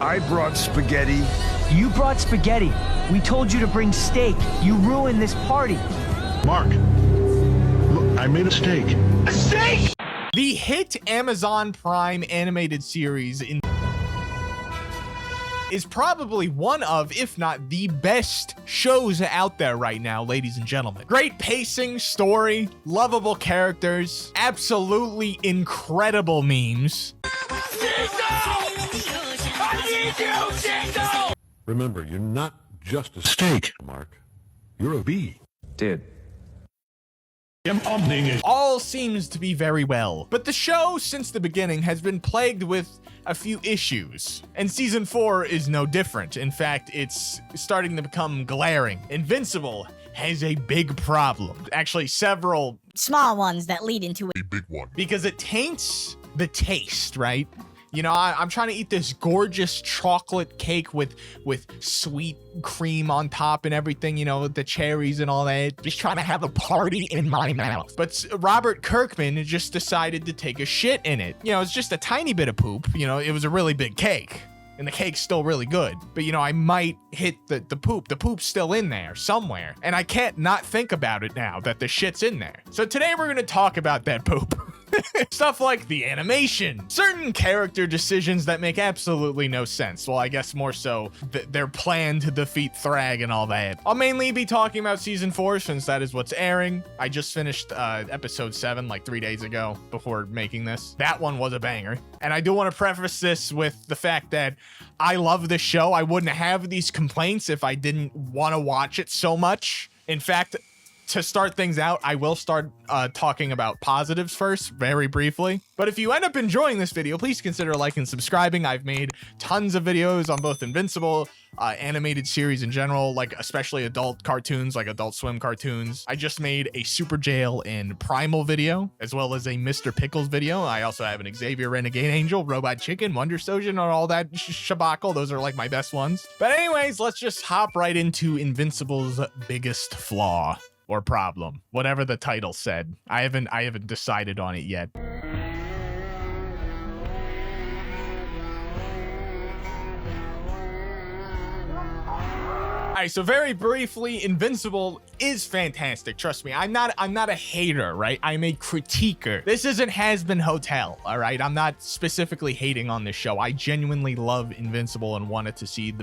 I brought spaghetti. You brought spaghetti. We told you to bring steak. You ruined this party. Mark, look, I made a steak. A steak? The hit Amazon Prime animated series is probably one of, if not the best shows out there right now, ladies and gentlemen. Great pacing, story, lovable characters, absolutely incredible memes. Remember, you're not just a steak, Mark. You're a bee. Dude. All seems to be very well, but the show since the beginning has been plagued with a few issues, and season 4 is no different. In fact, it's starting to become glaring. Invincible has a big problem. Actually, several small ones that lead into A big one. because it taints the taste, right? You know, I'm trying to eat this gorgeous chocolate cake with sweet cream on top and everything, you know, with the cherries and all that. Just trying to have a party in my mouth. But Robert Kirkman just decided to take a shit in it. You know, it's just a tiny bit of poop. You know, it was a really big cake. And the cake's still really good. But, you know, I might hit the poop. The poop's still in there somewhere. And I can't not think about it now that the shit's in there. So today we're going to talk about that poop. Stuff like the animation, certain character decisions that make absolutely no sense. Well, I guess more so their plan to defeat Thrag and all that. I'll mainly be talking about season 4 since that is what's airing. I just finished episode 7 like 3 days ago before making this. That one was a banger. And I do want to preface this with the fact that I love this show. I wouldn't have these complaints if I didn't want to watch it so much. In fact, to start things out, I will start talking about positives first, very briefly. But if you end up enjoying this video, please consider liking and subscribing. I've made tons of videos on both Invincible, animated series in general, like especially adult cartoons, like Adult Swim cartoons. I just made a Super Jail and Primal video, as well as a Mr. Pickles video. I also have an Xavier Renegade Angel, Robot Chicken, Wonder Sojan, and all that shabackle. Those are like my best ones. But anyways, let's just hop right into Invincible's biggest flaw. Or problem, whatever the title said. I haven't decided on it yet. All right, so very briefly, Invincible is fantastic. Trust me, I'm not a hater, right? I'm a critiquer. This isn't Has Been Hotel, all right? I'm not specifically hating on this show. I genuinely love Invincible and wanted to see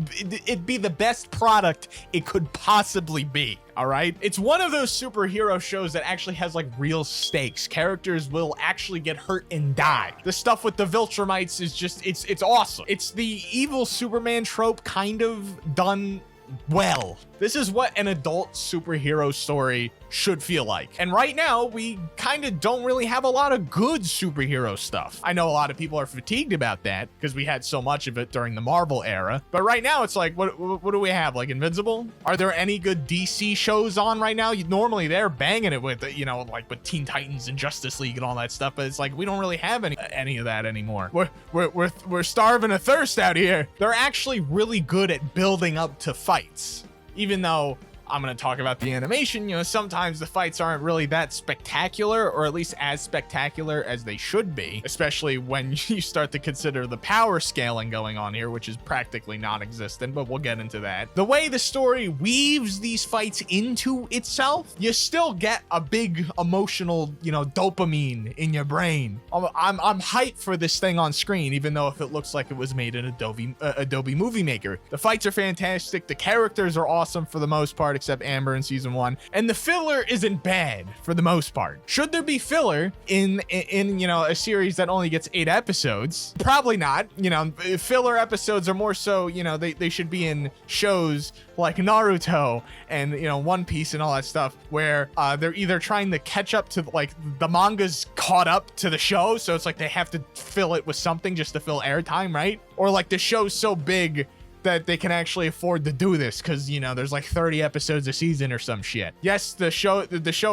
it be the best product it could possibly be. All right, it's one of those superhero shows that actually has like real stakes. Characters will actually get hurt and die. The stuff with the Viltrumites is just it's awesome. It's the evil Superman trope kind of done well. This is what an adult superhero story should feel like. And right now, we kind of don't really have a lot of good superhero stuff. I know a lot of people are fatigued about that because we had so much of it during the Marvel era. But right now, it's like, what do we have? Like Invincible? Are there any good DC shows on right now? Normally, they're banging it with, you know, like with Teen Titans and Justice League and all that stuff. But it's like, we don't really have any of that anymore. We're starving of thirst out here. They're actually really good at building up to fights. Even though I'm going to talk about the animation, you know, sometimes the fights aren't really that spectacular, or at least as spectacular as they should be, especially when you start to consider the power scaling going on here, which is practically non-existent, but we'll get into that. The way the story weaves these fights into itself, you still get a big emotional, you know, dopamine in your brain. I'm hyped for this thing on screen, even though if it looks like it was made in Adobe Movie Maker. The fights are fantastic. The characters are awesome for the most part, except Amber in season 1, and the filler isn't bad for the most part. Should there be filler in you know, a series that only gets 8 episodes? Probably not. You know, filler episodes are more so, you know, they should be in shows like Naruto and, you know, One Piece and all that stuff, where they're either trying to catch up to, like, the manga's caught up to the show, so it's like they have to fill it with something just to fill airtime, right? Or like the show's so big that they can actually afford to do this because, you know, there's like 30 episodes a season or some shit. Yes, the show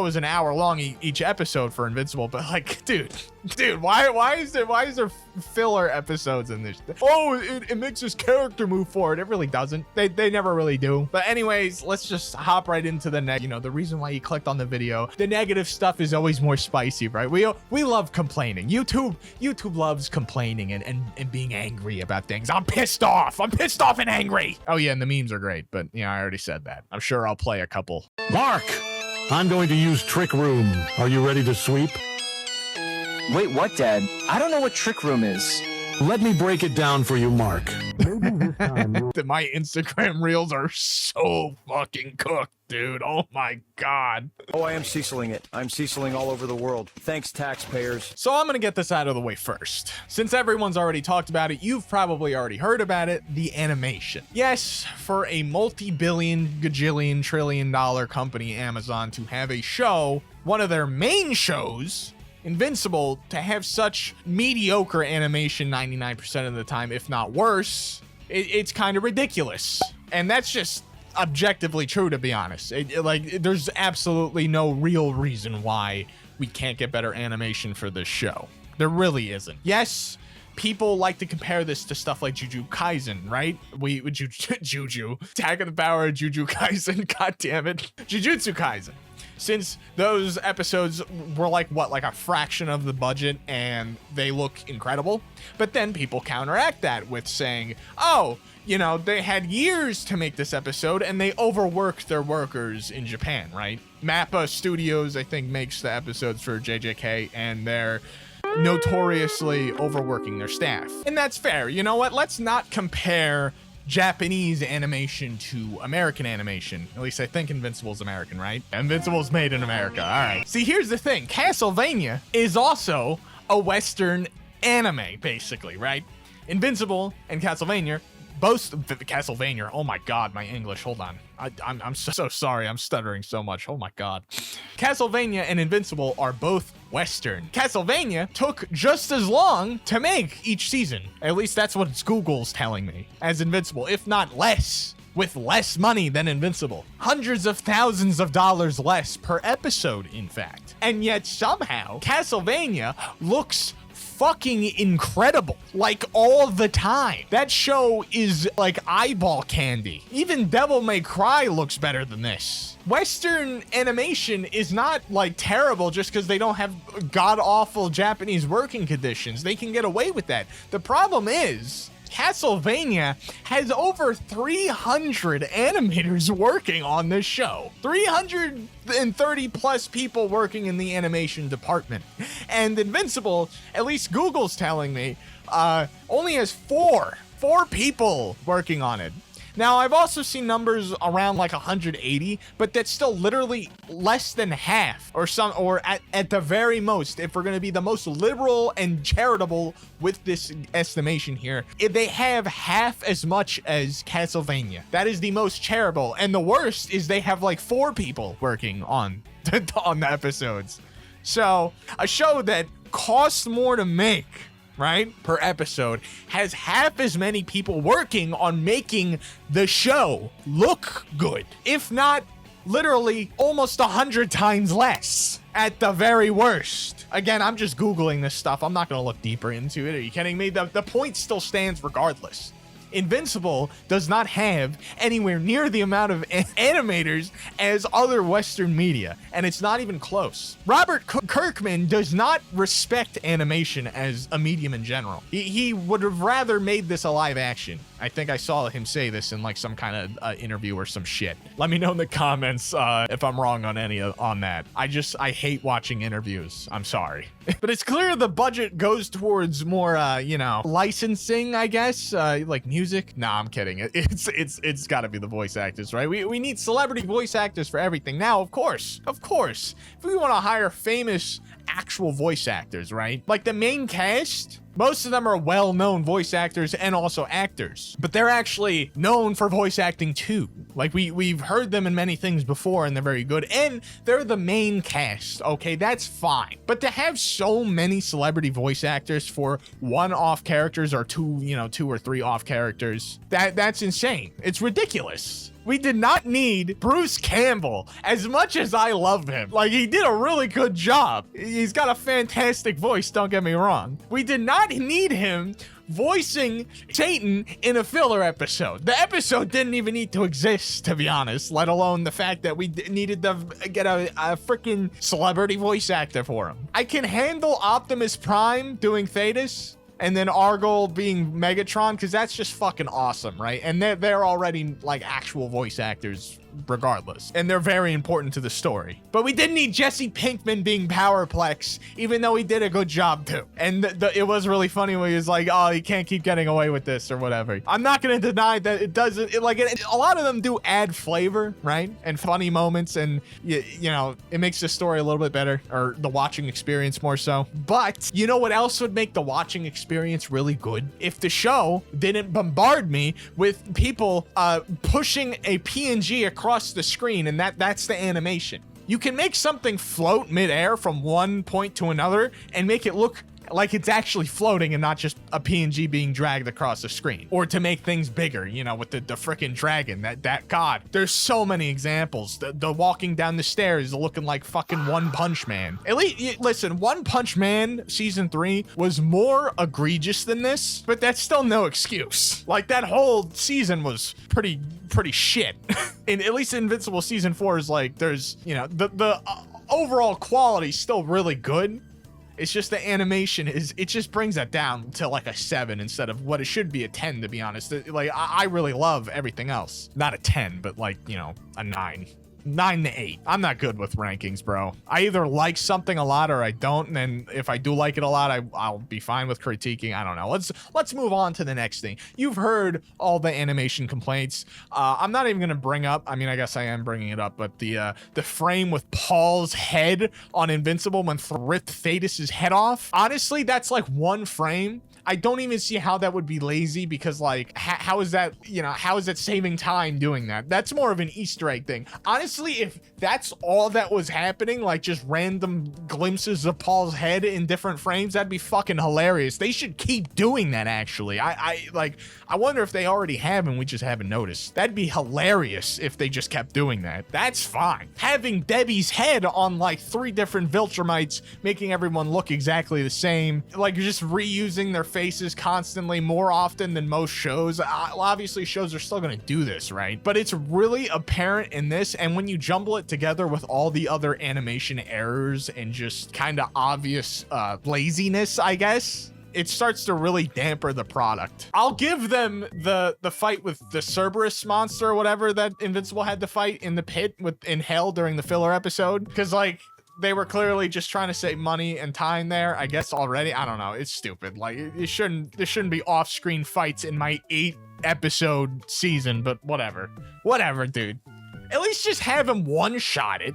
is an hour long each episode for Invincible, but like, dude, why is there filler episodes in this? Oh, it makes his character move forward. It really doesn't. They never really do. But anyways, let's just hop right into the reason why you clicked on the video. The negative stuff is always more spicy, right? We love complaining. YouTube loves complaining and being angry about things. I'm pissed off and angry. Oh yeah, and the memes are great, but you know, I already said that. I'm sure I'll play a couple. Mark, I'm going to use Trick Room. Are you ready to sweep? Wait, what, Dad? I don't know what Trick Room is. Let me break it down for you, Mark. My Instagram reels are so fucking cooked, dude. Oh my God. Oh, I am Ceciling it. I'm Ceciling all over the world. Thanks, taxpayers. So I'm gonna get this out of the way first. Since everyone's already talked about it, you've probably already heard about it, the animation. Yes, for a multi-billion, gajillion, trillion-dollar company, Amazon, to have a show, one of their main shows, Invincible, to have such mediocre animation 99% of the time, if not worse, it's kind of ridiculous. And that's just objectively true, to be honest. There's absolutely no real reason why we can't get better animation for this show. There really isn't. Yes, people like to compare this to stuff like Jujutsu Kaisen, right? Juju. Attack of the Power of Jujutsu Kaisen, god damn it. Jujutsu Kaisen. Since those episodes were like a fraction of the budget and they look incredible. But then people counteract that with saying, oh, you know, they had years to make this episode and they overworked their workers in Japan, right? Mappa Studios, I think, makes the episodes for JJK, and they're notoriously overworking their staff. And that's fair. You know what? Let's not compare Japanese animation to American animation. At least I think Invincible's American, right? Invincible's made in America. All right. See, here's the thing. Castlevania is also a Western anime, basically, right? Invincible and Castlevania, both Castlevania. Oh my God, my English. Hold on. I'm so sorry. I'm stuttering so much. Oh my God. Castlevania and Invincible are both Western. Castlevania took just as long to make each season. At least that's what Google's telling me, as Invincible, if not less, with less money than Invincible. Hundreds of thousands of dollars less per episode, in fact. And yet somehow Castlevania looks fucking incredible, like all the time. That show is like eyeball candy. Even Devil May Cry looks better than this. Western animation is not like terrible just because they don't have god-awful Japanese working conditions. They can get away with that. The problem is Castlevania has over 300 animators working on this show. 330 plus people working in the animation department. And Invincible, at least Google's telling me, only has four people working on it. Now, I've also seen numbers around like 180, but that's still literally less than half, or at the very most, if we're going to be the most liberal and charitable with this estimation here, if they have half as much as Castlevania. That is the most charitable. And the worst is they have like 4 people working on the episodes. So a show that costs more to make, right, per episode, has half as many people working on making the show look good, if not literally almost 100 times less at the very worst. Again, I'm just Googling this stuff. I'm not going to look deeper into it. Are you kidding me? The point still stands regardless. Invincible does not have anywhere near the amount of animators as other Western media, and it's not even close. Robert Kirkman does not respect animation as a medium in general. He would have rather made this a live action. I think I saw him say this in like some kind of interview or some shit. Let me know in the comments if I'm wrong on on that. I hate watching interviews. I'm sorry. But it's clear the budget goes towards more, licensing, I guess, like music. Nah, I'm kidding. It's got to be the voice actors, right? We need celebrity voice actors for everything. Now, of course, if we want to hire famous actual voice actors, right? Like the main cast Most of them are well-known voice actors and also actors, but they're actually known for voice acting too. Like we've heard them in many things before and they're very good, and they're the main cast. Okay, that's fine. But to have so many celebrity voice actors for one-off characters or two or three off characters, that's insane. It's ridiculous. We did not need Bruce Campbell, as much as I love him. Like, he did a really good job. He's got a fantastic voice, don't get me wrong. We did not need him voicing Satan in a filler episode. The episode didn't even need to exist, to be honest, let alone the fact that we needed to get a freaking celebrity voice actor for him. I can handle Optimus Prime doing Thetis, and then Argyle being Megatron, because that's just fucking awesome, right? And they're already like actual voice actors regardless, and they're very important to the story. But we didn't need Jesse Pinkman being Powerplex, even though he did a good job too. And it was really funny when he was like, oh, you can't keep getting away with this or whatever. I'm not gonna deny that it doesn't, a lot of them do add flavor, right? And funny moments, and you know, it makes the story a little bit better, or the watching experience more so. But you know what else would make the watching experience really good? If the show didn't bombard me with people pushing a PNG across the screen, and that's the animation. You can make something float midair from one point to another and make it look like it's actually floating and not just a PNG being dragged across the screen. Or to make things bigger, you know, with the freaking dragon, that god. There's so many examples. The walking down the stairs looking like fucking One Punch Man. At least, listen, One Punch Man season 3 was more egregious than this, but that's still no excuse. Like, that whole season was pretty shit. And at least Invincible season 4 is like, there's, you know, the overall quality still really good. It's just the animation it just brings that down to like a 7 instead of what it should be a 10, to be honest. Like, I really love everything else. Not a 10, but like, you know, a 9. 9 to 8. I'm not good with rankings, bro. I either like something a lot or I don't, and then if I do like it a lot, I'll be fine with critiquing. I don't know. Let's move on to the next thing. You've heard all the animation complaints. I'm not even gonna bring up, I mean, I guess I am bringing it up, but the frame with Paul's head on Invincible when ripped Thetis' head off. Honestly, that's like one frame. I don't even see how that would be lazy, because like, how is that, you know, how is it saving time doing that? That's more of an Easter egg thing. Honestly, if that's all that was happening, like just random glimpses of Paul's head in different frames, that'd be fucking hilarious. They should keep doing that, actually. I wonder if they already have and we just haven't noticed. That'd be hilarious if they just kept doing that. That's fine. Having Debbie's head on like 3 different Viltrumites, making everyone look exactly the same, like just reusing their faces constantly more often than most shows. Obviously shows are still gonna do this, right? But it's really apparent in this, and when you jumble it together with all the other animation errors and just kind of obvious laziness, I guess, it starts to really damper the product. I'll give them the fight with the Cerberus monster or whatever that Invincible had to fight in the pit in hell during the filler episode, because like, they were clearly just trying to save money and time there, I guess, already. I don't know. It's stupid. Like, there shouldn't be off-screen fights in my 8-episode season, but whatever. Whatever, dude. At least just have him one-shot it.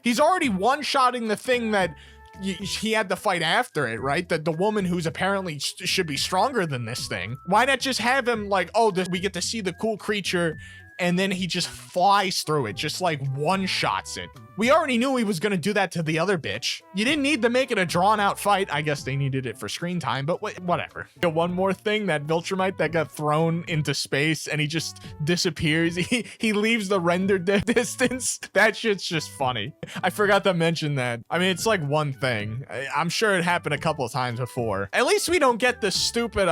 He's already one-shotting the thing that he had to fight after it, right? The woman who's apparently should be stronger than this thing. Why not just have him like, oh, we get to see the cool creature, and then he just flies through it, just like one-shots it. We already knew he was gonna do that to the other bitch. You didn't need to make it a drawn-out fight. I guess they needed it for screen time, but whatever. One more thing, that Viltrumite that got thrown into space and he just disappears. He leaves the render distance. That shit's just funny. I forgot to mention that. I mean, it's like one thing. I'm sure it happened a couple of times before. At least we don't get the stupid,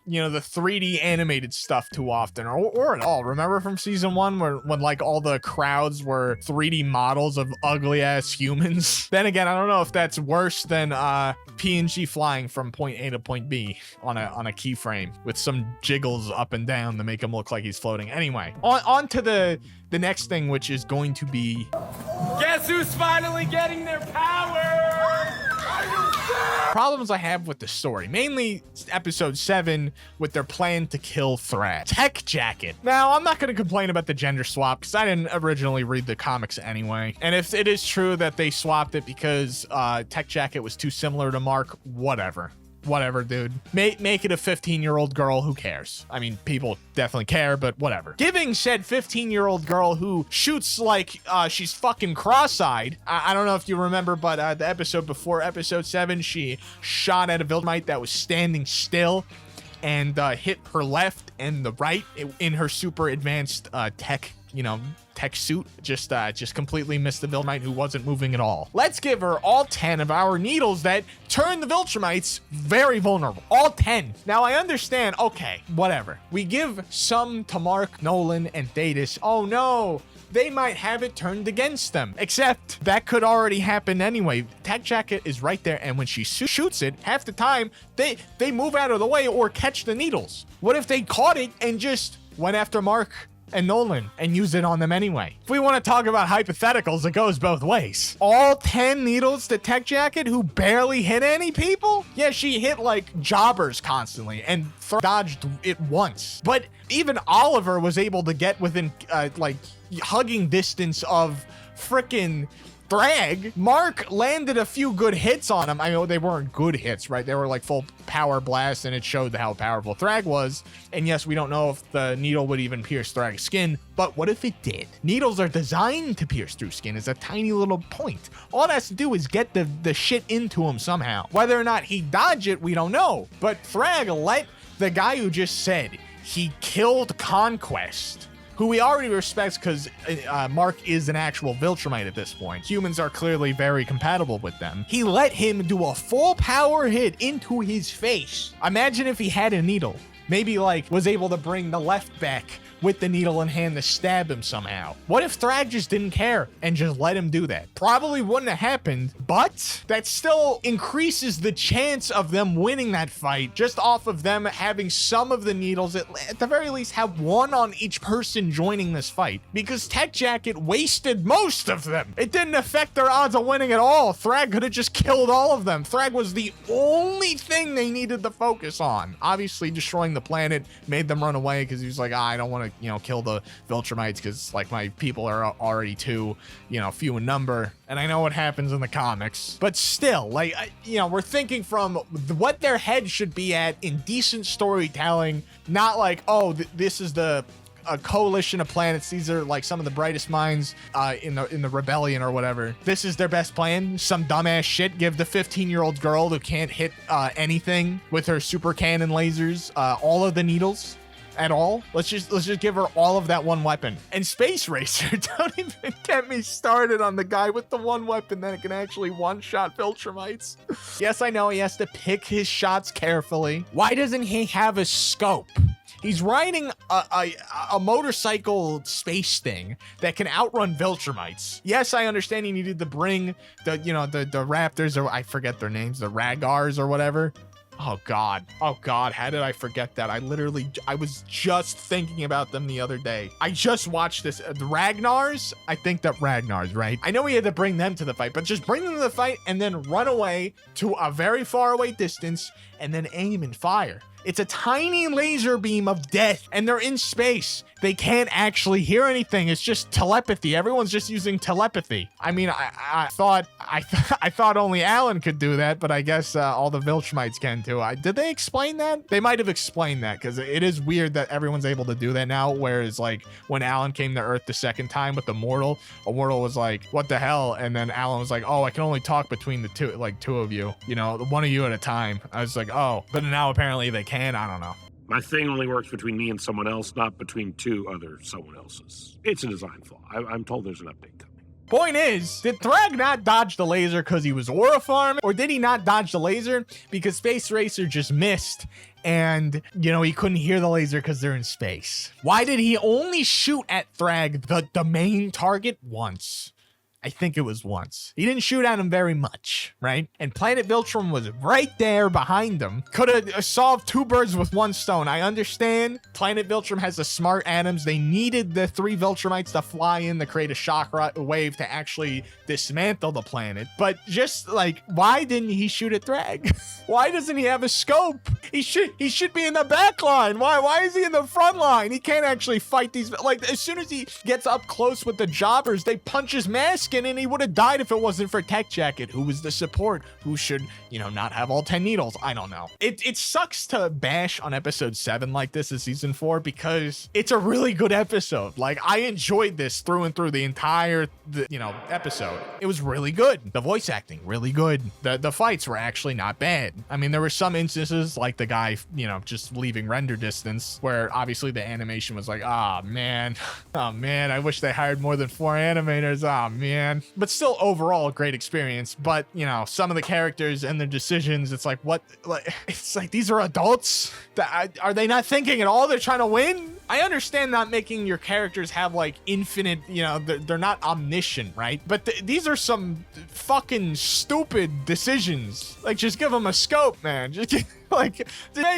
you know, the 3D animated stuff too often, or at all. Remember from season 1 when like all the crowds were 3D models of ugly ass humans? Then again, I don't know if that's worse than PNG flying from point A to point B on a keyframe with some jiggles up and down to make him look like he's floating. Anyway, on to the next thing, which is going to be, guess who's finally getting their power? problems I have with the story, mainly episode 7 with their plan to kill Threat. Tech Jacket. Now, I'm not going to complain about the gender swap because I didn't originally read the comics anyway. And if it is true that they swapped it because Tech Jacket was too similar to Mark, whatever. whatever, dude. Make it a 15-year-old girl. Who cares? I mean, people definitely care, but whatever. Giving said 15-year-old girl who shoots like she's fucking cross-eyed. I don't know if you remember, but the episode before episode 7, she shot at a Viltrumite that was standing still and hit her left and the right in her super advanced tech suit. Just completely missed the Viltrumite who wasn't moving at all. Let's give her all 10 of our needles that turn the Viltrumites very vulnerable. All 10. Now I understand, okay, whatever. We give some to Mark, Nolan, and Thetis. Oh no, they might have it turned against them. Except that could already happen anyway. Tech Jacket is right there, and when she shoots it, half the time they move out of the way or catch the needles. What if they caught it and just went after Mark and Nolan and use it on them anyway? If we want to talk about hypotheticals, it goes both ways. All 10 needles to Tech Jacket who barely hit any people? Yeah, she hit like jobbers constantly and dodged it once. But even Oliver was able to get within like hugging distance of frickin' Thrag. Mark landed a few good hits on him. I know they weren't good hits, right? They were like full power blast, and it showed how powerful Thrag was. And yes, we don't know if the needle would even pierce Thrag's skin, but what if it did? Needles are designed to pierce through skin. It's a tiny little point. All it has to do is get the shit into him somehow. Whether or not he dodged it, we don't know. But Thrag let the guy who just said he killed Conquest, who he already respects because Mark is an actual Viltrumite at this point. Humans are clearly very compatible with them. He let him do a full power hit into his face. Imagine if he had a needle. Maybe like was able to bring the left back with the needle in hand to stab him somehow. What if Thrag just didn't care and just let him do that? Probably wouldn't have happened, but that still increases the chance of them winning that fight just off of them having some of the needles, at the very least have one on each person joining this fight, because Tech Jacket wasted most of them. It didn't affect their odds of winning at all. Thrag could have just killed all of them. Thrag was the only thing they needed to focus on. Obviously destroying the planet made them run away because he was like, I don't want to kill the Viltrumites because like my people are already too few in number, and I know what happens in the comics, but still, like, we're thinking from what their head should be at in decent storytelling, not like, oh, this is a coalition of planets, these are like some of the brightest minds in the rebellion or whatever. This is their best plan. Some dumbass shit. Give the 15-year-old girl who can't hit anything with her super cannon lasers all of the needles at all. Let's just give her all of that one weapon. And Space Racer, don't even get me started on the guy with the one weapon that can actually one-shot Viltrumites. Yes, I know he has to pick his shots carefully. Why doesn't he have a scope? He's riding a motorcycle space thing that can outrun Viltrumites. Yes, I understand he needed to bring the raptors, or I forget their names, the Ragars or whatever. Oh God, how did I forget that? I was just thinking about them the other day. I just watched this, the Ragnars? I think that Ragnars, right? I know he had to bring them to the fight, but just bring them to the fight and then run away to a very far away distance and then aim and fire. It's a tiny laser beam of death, and they're in space. They can't actually hear anything. It's just telepathy. Everyone's just using telepathy. I mean, I thought only Alan could do that, but I guess all the Viltrumites can too. Did they explain that? They might have explained that, because it is weird that everyone's able to do that now. Whereas like when Alan came to Earth the second time with Immortal was like, "What the hell?" And then Alan was like, "Oh, I can only talk between the two of you. One of you at a time." I was like, "Oh," but now apparently they can. I don't know. My thing only works between me and someone else, not between two other someone else's. It's a design flaw. I'm told there's an update coming. Point is, did Thrag not dodge the laser because he was aura farming? Or did he not dodge the laser because Space Racer just missed and, he couldn't hear the laser because they're in space? Why did he only shoot at Thrag, the main target, once? I think it was once. He didn't shoot at him very much, right? And Planet Viltrum was right there behind him. Could have solved two birds with one stone. I understand Planet Viltrum has the smart atoms. They needed the 3 Viltrumites to fly in to create a shock wave to actually dismantle the planet. But just like, why didn't he shoot at Thrag? Why doesn't he have a scope? He should be in the back line. Why is he in the front line? He can't actually fight these. Like, as soon as he gets up close with the jobbers, they punch his mask skin and he would have died if it wasn't for Tech Jacket, who was the support, who should, not have all 10 needles. I don't know. It sucks to bash on episode 7 like this in season 4 because it's a really good episode. Like, I enjoyed this through and through the entire, episode. It was really good. The voice acting, really good. The fights were actually not bad. I mean, there were some instances like the guy, just leaving render distance where obviously the animation was like, oh man, I wish they hired more than 4 animators. Oh man. But still overall a great experience. But some of the characters and their decisions, it's like, it's like, these are adults. Are they not thinking at all? They're trying to win. I understand not making your characters have like infinite, they're not omniscient, right? But these are some fucking stupid decisions. Like, just give him a scope, man. Just make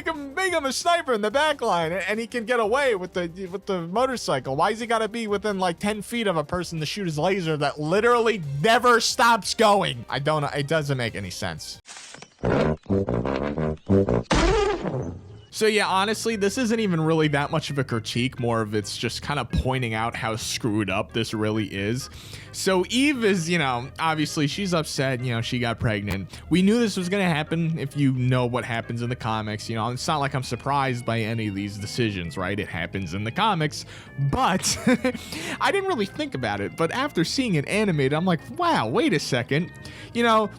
him a sniper in the back line, and he can get away with the motorcycle. Why has he got to be within like 10 feet of a person to shoot his laser that literally never stops going? It doesn't make any sense. So yeah, honestly, this isn't even really that much of a critique. More of it's just kind of pointing out how screwed up this really is. So Eve is, obviously she's upset, she got pregnant. We knew this was going to happen if you know what happens in the comics. It's not like I'm surprised by any of these decisions, right? It happens in the comics, but I didn't really think about it. But after seeing it animated, I'm like, wow, wait a second.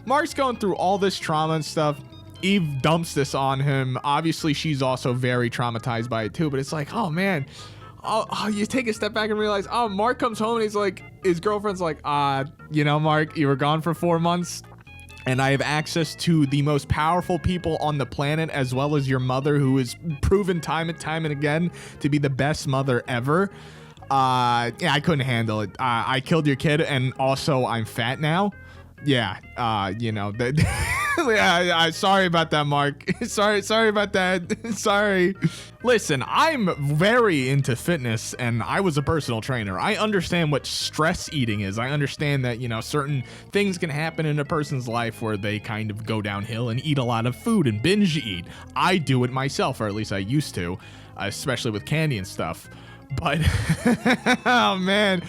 Mark's going through all this trauma and stuff. Eve dumps this on him. Obviously, she's also very traumatized by it too, but it's like, oh man, you take a step back and realize, Mark comes home and he's like, his girlfriend's like, Mark, you were gone for 4 months and I have access to the most powerful people on the planet, as well as your mother, who is proven time and time and again to be the best mother ever. I couldn't handle it. I killed your kid and also I'm fat now. Yeah, yeah, sorry about that, Mark. sorry about that. Sorry. Listen, I'm very into fitness and I was a personal trainer. I understand what stress eating is. I understand that, certain things can happen in a person's life where they kind of go downhill and eat a lot of food and binge eat. I do it myself, or at least I used to, especially with candy and stuff. But oh man,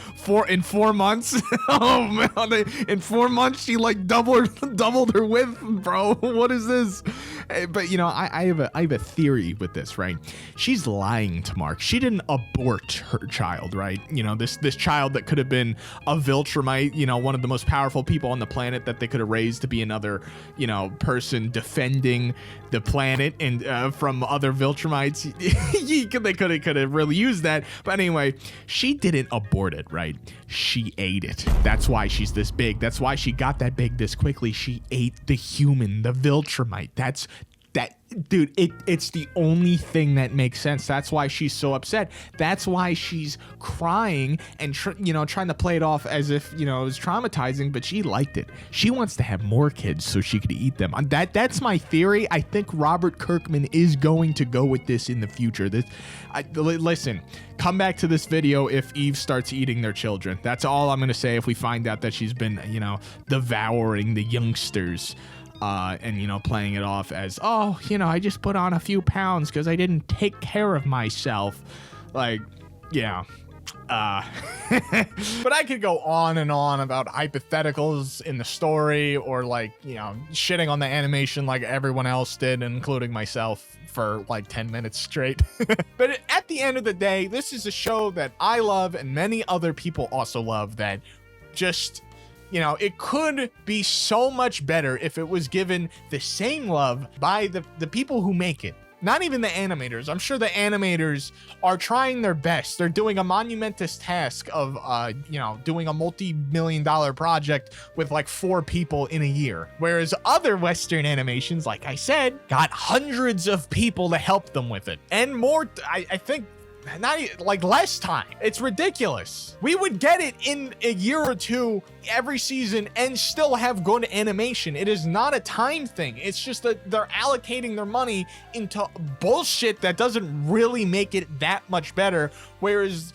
in 4 months, oh man, in 4 months she like doubled her width, bro. What is this? But I have a theory with this, right? She's lying to Mark. She didn't abort her child, right? This child that could have been a Viltrumite, one of the most powerful people on the planet that they could have raised to be another, person defending the planet and from other Viltrumites. They could have really used that. But anyway, she didn't abort it, right? She ate it. That's why she's this big. That's why she got that big this quickly. She ate the human, the Viltrumite. Dude, it's the only thing that makes sense. That's why she's so upset. That's why she's crying and trying to play it off as if it was traumatizing, but she liked it. She wants to have more kids so she could eat them. That's my theory. I think Robert Kirkman is going to go with this in the future. Listen, come back to this video if Eve starts eating their children. That's all I'm gonna say if we find out that she's been devouring the youngsters. And playing it off as, I just put on a few pounds because I didn't take care of myself. Like, yeah. But I could go on and on about hypotheticals in the story, or shitting on the animation like everyone else did, including myself, for like 10 minutes straight. But at the end of the day, this is a show that I love and many other people also love, that just... it could be so much better if it was given the same love by the people who make it. Not even the animators. I'm sure the animators are trying their best. They're doing a monumentous task of, doing a multi-million-dollar project with like 4 people in a year. Whereas other Western animations, like I said, got hundreds of people to help them with it. And more, I think, not like less time. It's ridiculous. We would get it in a year or 2 every season and still have good animation. It is not a time thing. It's just that they're allocating their money into bullshit that doesn't really make it that much better, whereas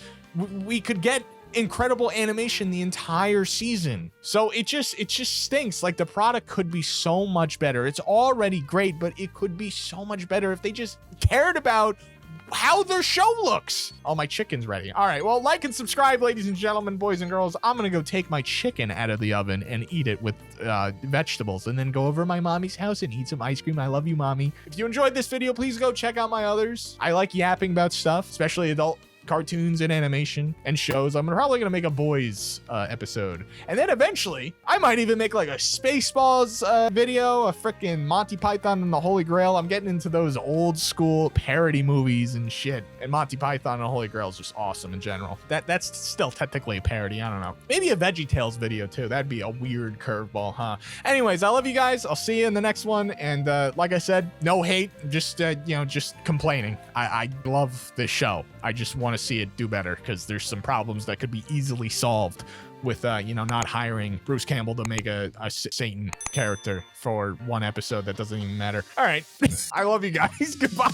we could get incredible animation the entire season. So it just stinks. Like, the product could be so much better. It's already great, but it could be so much better if they just cared about how their show looks. Oh, my chicken's ready. All right, well, like and subscribe, ladies and gentlemen, boys and girls. I'm gonna go take my chicken out of the oven and eat it with vegetables, and then go over to my mommy's house and eat some ice cream. I love you, mommy. If you enjoyed this video, please go check out my others. I like yapping about stuff, especially adult cartoons and animation and shows. I'm probably gonna make a boys episode, and then eventually I might even make like a Spaceballs video, a freaking Monty Python and the Holy Grail. I'm getting into those old school parody movies and shit, and Monty Python and the Holy Grail is just awesome in general. That's still technically a parody. I don't know, maybe a VeggieTales video too. That'd be a weird curveball, huh? Anyways, I love you guys. I'll see you in the next one, and like I said, no hate, just you know, just complaining. I love this show. I just want to see it do better, because there's some problems that could be easily solved with you know, not hiring Bruce Campbell to make a Satan character for one episode that doesn't even matter. All right. I love you guys. Goodbye.